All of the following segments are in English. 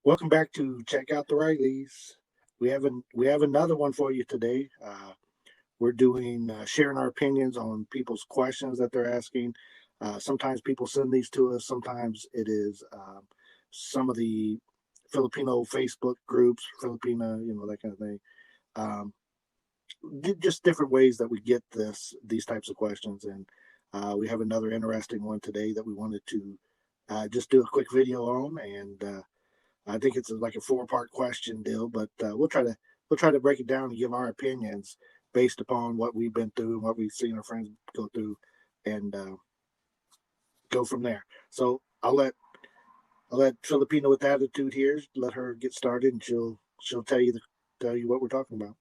Welcome back to Check Out the Rileys. We have another one for you today. We're doing sharing our opinions on people's questions that they're asking. Sometimes people send these to us. Sometimes it is some of the Filipino Facebook groups, Filipina, that kind of thing. Um, just different ways that we get these types of questions, and we have another interesting one today that we wanted to just do a quick video on, and I think it's like a four-part question deal, but we'll try to break it down and give our opinions based upon what we've been through and what we've seen our friends go through, and go from there. So I'll let Filipina with attitude here. Let her get started, and she'll tell you what we're talking about.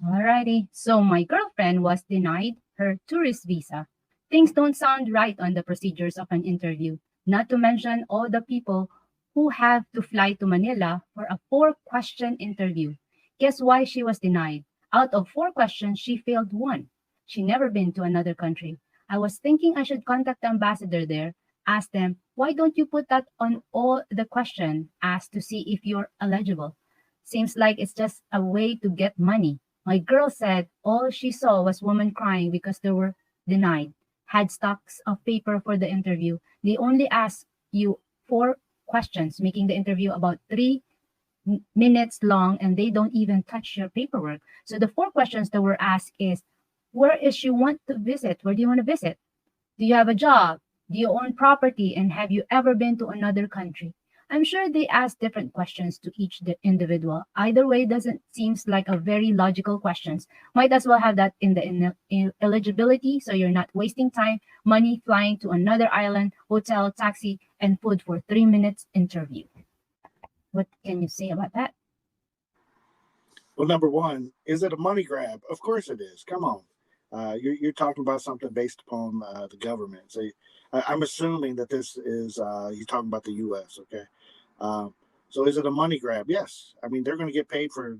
Alrighty, so my girlfriend was denied her tourist visa. Things don't sound right on the procedures of an interview, not to mention all the people who have to fly to Manila for a four-question interview. Guess why she was denied? Out of four questions, she failed one. She never been to another country. I was thinking I should contact the ambassador there, ask them, why don't you put that on all the question, ask to see if you're eligible. Seems like it's just a way to get money. My girl said all she saw was women crying because they were denied. Had stacks of paper for the interview. They only asked you four questions, making the interview about 3 minutes long, and they don't even touch your paperwork. So the four questions that were asked is, where is you want to visit? Where do you want to visit? Do you have a job? Do you own property? And have you ever been to another country? I'm sure they ask different questions to each individual. Either way doesn't seems like a very logical questions. Might as well have that in the eligibility so you're not wasting time, money flying to another island, hotel, taxi, and food for 3 minutes interview. What can you say about that? Well, number one, is it a money grab? Of course it is. Come on. You're talking about something based upon the government. So I'm assuming that this is you're talking about the U.S. Okay, um, so is it a money grab? Yes. I mean they're going to get paid for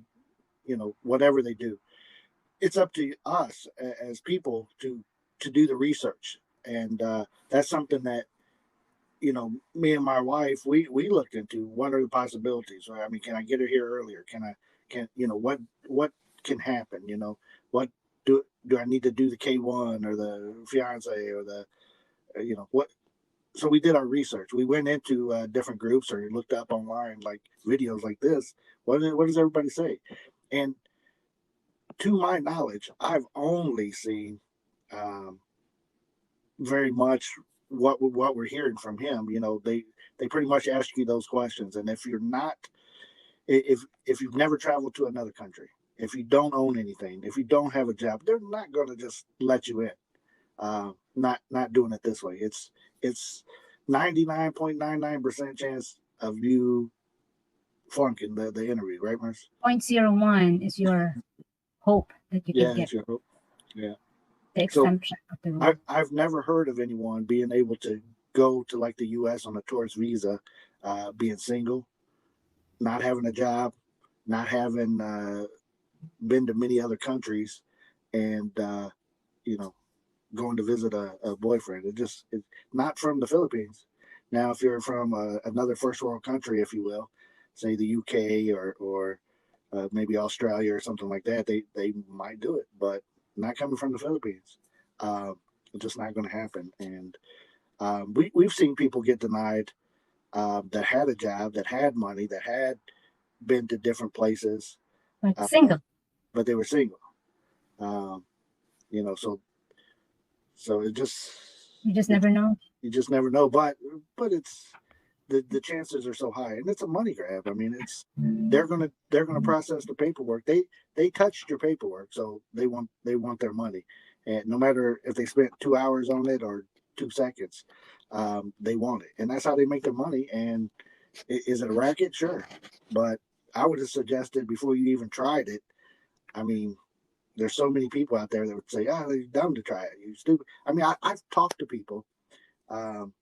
whatever they do. It's up to us as people to do the research, and that's something that me and my wife we looked into. What are the possibilities? Right? I mean, can I get her here earlier? Can what can happen? What do I need to do the K1 or the fiance or the what? So we did our research. We went into different groups or looked up online like videos like this. What does everybody say? And to my knowledge, I've only seen um, very much what we're hearing from him. They pretty much ask you those questions, and if you're not, if you've never traveled to another country, if you don't own anything, if you don't have a job, they're not going to just let you in. Not doing it this way. It's 99.99% chance of you flunking the interview, right, Merce? 0.01 is your hope that you can Yeah, get it's your hope. Yeah. the So exemption of the I rule. I've never heard of anyone being able to go to like the U.S. on a tourist visa, being single, not having a job, not having been to many other countries, and you know going to visit a boyfriend. It's not from the Philippines. Now, if you're from another first world country, if you will, say the UK or maybe Australia or something like that, they might do it, but not coming from the Philippines. Um, it's just not going to happen. And we've seen people get denied that had a job, that had money, that had been to different places, But uh, single, but they were single. Um, so it just you just it never know. you just never know. But it's the chances are so high, and it's a money grab. I mean, it's they're gonna process the paperwork. They touched your paperwork, so they want their money, and no matter if they spent 2 hours on it or 2 seconds, they want it, and that's how they make their money. And is it a racket? Sure, but I would have suggested before you even tried it. I mean, there's so many people out there that would say, "Oh, you're dumb to try it. You stupid." I mean, I've talked to people um,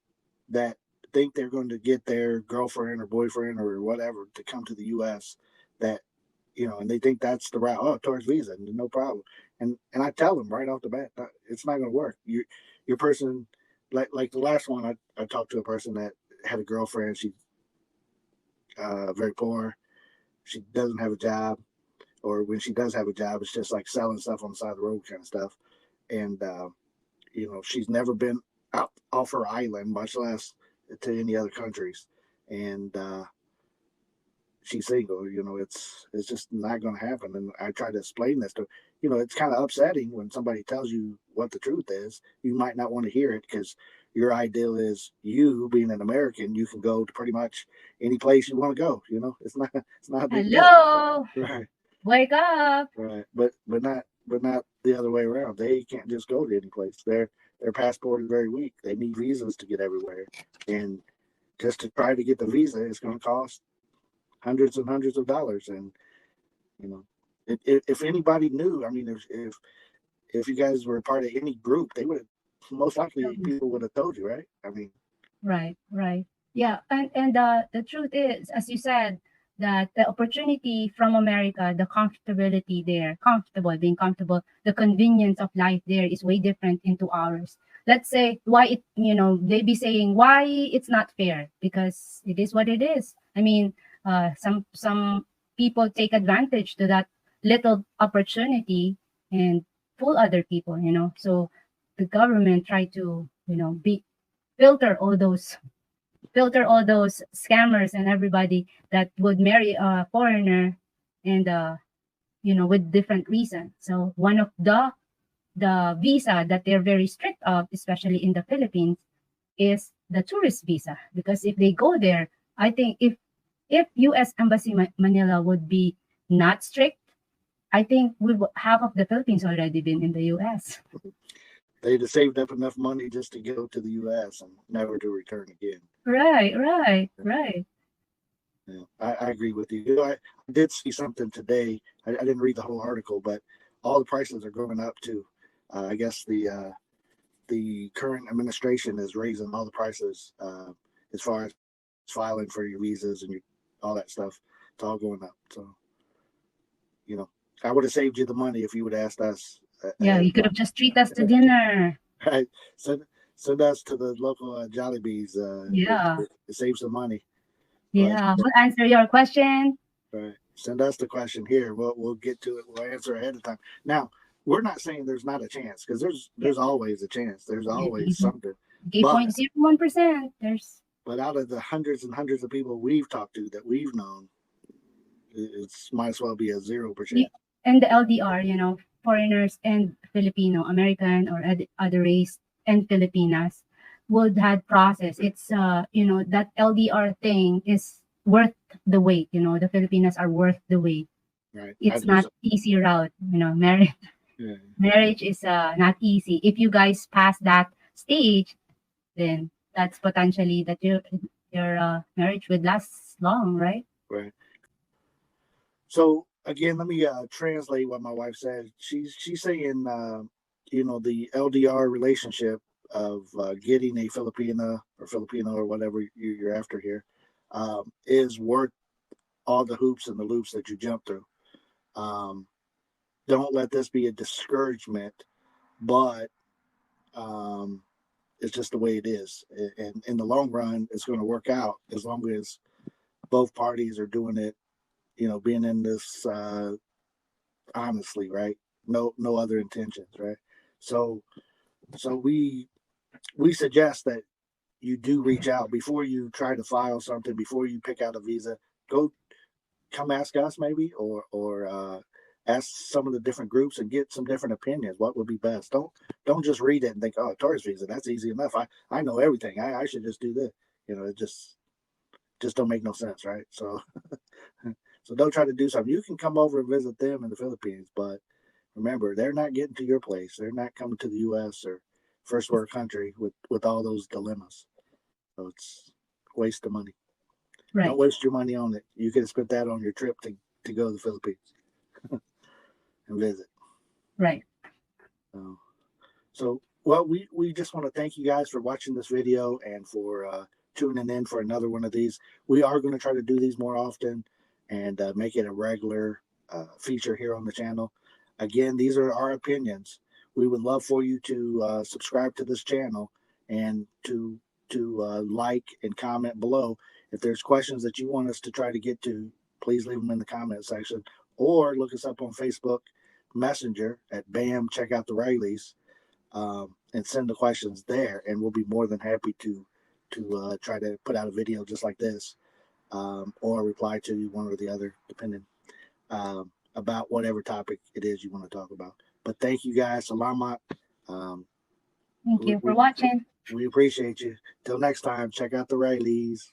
that think they're going to get their girlfriend or boyfriend or whatever to come to the U.S. that and they think that's the route. Oh, tourist visa, no problem. And I tell them right off the bat, it's not going to work. Your person, like the last one, I talked to a person that had a girlfriend. She very poor. She doesn't have a job, or when she does have a job, it's just like selling stuff on the side of the road kind of stuff. And she's never been out off her island, much less to any other countries. And she's single. It's just not going to happen. And I try to explain this to, it's kind of upsetting when somebody tells you what the truth is. You might not want to hear it because your ideal is, you being an American, you can go to pretty much any place you want to go. It's not a big deal. Hello. Right. Wake up. Right. But not the other way around. They can't just go to any place. Their passport is very weak. They need visas to get everywhere. And just to try to get the visa is going to cost hundreds and hundreds of dollars. And if anybody knew, I mean, if you guys were part of any group, they would have, most likely people would have told you, right? I mean, right. Yeah, and the truth is, as you said, that the opportunity from America, the comfortability there, being comfortable, the convenience of life there is way different into ours. Let's say why they be saying why it's not fair, because it is what it is. I mean, some people take advantage to that little opportunity and fool other people. So the government try to filter all those scammers and everybody that would marry a foreigner, and with different reasons. So one of the visa that they're very strict of, especially in the Philippines, is the tourist visa, because if they go there, I think if U.S. Embassy Manila would be not strict, I think half of the Philippines already been in the U.S. They'd have saved up enough money just to go to the U.S. and never to return again. Right. Yeah, I agree with you. I did see something today. I didn't read the whole article, but all the prices are going up too. I guess the current administration is raising all the prices as far as filing for your visas and all that stuff. It's all going up. So, I would have saved you the money if you would have asked us. Yeah, you could have just treated us to dinner. Right. Send us to the local Jollibees. Yeah. It saves some money. Yeah, we'll answer your question. Right. Send us the question here. We'll get to it. We'll answer ahead of time. Now, we're not saying there's not a chance, because there's always a chance. There's always something. 0.01%. But out of the hundreds and hundreds of people we've talked to that we've known, it's might as well be a 0%. And the LDR, foreigners and Filipino, American or other race and Filipinas would have process. It's that LDR thing is worth the wait. The Filipinas are worth the wait. Right. It's not easy route. Marriage. Yeah. Marriage is not easy. If you guys pass that stage, then that's potentially that your marriage would last long, right? Right. So again, let me translate what my wife said. She's saying, the LDR relationship of getting a Filipina or Filipino or whatever you're after here is worth all the hoops and the loops that you jump through. Don't let this be a discouragement, but it's just the way it is. And in the long run, it's going to work out as long as both parties are doing it, being in this honestly, right? No other intentions, right? So we suggest that you do reach out before you try to file something, before you pick out a visa. Come ask us maybe, or ask some of the different groups and get some different opinions. What would be best? Don't just read it and think, oh, tourist visa, that's easy enough. I know everything. I should just do this. It just don't make no sense, right? So so don't try to do something. You can come over and visit them in the Philippines, but remember, they're not getting to your place. They're not coming to the U.S. or first world country with all those dilemmas. So it's a waste of money. Right. Don't waste your money on it. You could have spent that on your trip to go to the Philippines and visit. Right. So well, we just want to thank you guys for watching this video and for tuning in for another one of these. We are going to try to do these more often and make it a regular feature here on the channel. Again, these are our opinions. We would love for you to subscribe to this channel and to like and comment below. If there's questions that you want us to try to get to, please leave them in the comment section, or look us up on Facebook Messenger at BAM CheckouttheRileys, and send the questions there, and we'll be more than happy to try to put out a video just like this, or reply to one or the other, depending about whatever topic it is you want to talk about. But thank you guys. Salamat. Thank you for watching. We appreciate you. Till next time, check out the Rileys.